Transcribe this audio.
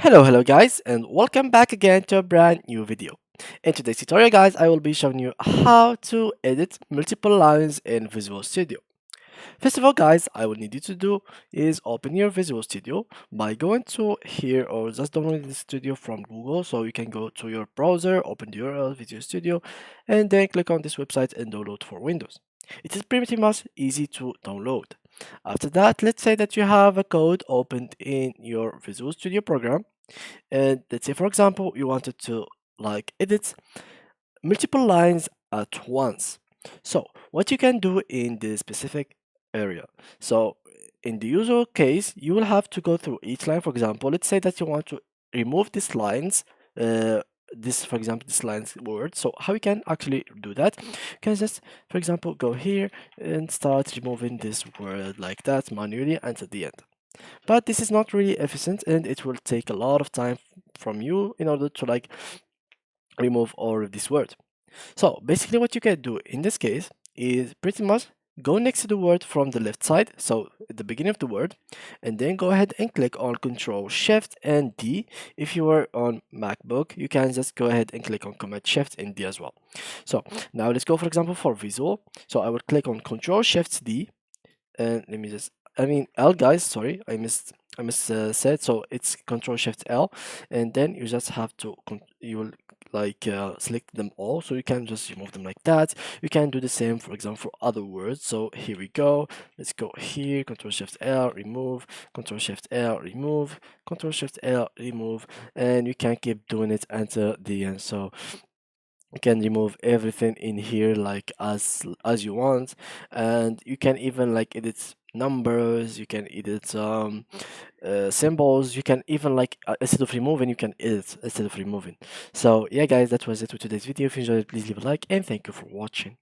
Hello guys, and welcome back again to a brand new video. In today's tutorial guys, I will be showing you how to edit multiple lines in Visual Studio. First of all guys, I will need you to do is open your Visual Studio by going to here or just download the studio from Google. So you can go to your browser, open the URL Visual Studio, and then click on this website and download for Windows. It is pretty much easy to download. After that, let's say that you have a code opened in your Visual Studio program, and let's say for example you wanted to edit multiple lines at once. So what you can do in this specific area, so in the usual case you will have to go through each line. For example, let's say that you want to remove these lines, this for example this lines word. So how you can actually do that, you can just for example go here and start removing this word like that manually until the end. But this is not really efficient and it will take a lot of time from you in order to remove all of this word. So basically what you can do in this case is pretty much go next to the word from the left side, so at the beginning of the word, and then go ahead and click on Control Shift and D. If you are on MacBook, you can just go ahead and click on Command Shift and D as well. So now let's go for example for visual. So I will click on Control Shift D, and let me just, I mean L guys, sorry, I said, so it's Control Shift L, and then you just have to you will select them all, so you can just remove them like that. You can do the same for example for other words. So here we go, let's go here, Control Shift L, remove, Control Shift L, remove, Control Shift L, remove, and you can keep doing it until the end. So you can remove everything in here as you want, and you can even edit numbers, you can edit symbols, you can even instead of removing you can edit instead of removing. So yeah guys, that was it with today's video. If you enjoyed it, please leave a like and thank you for watching.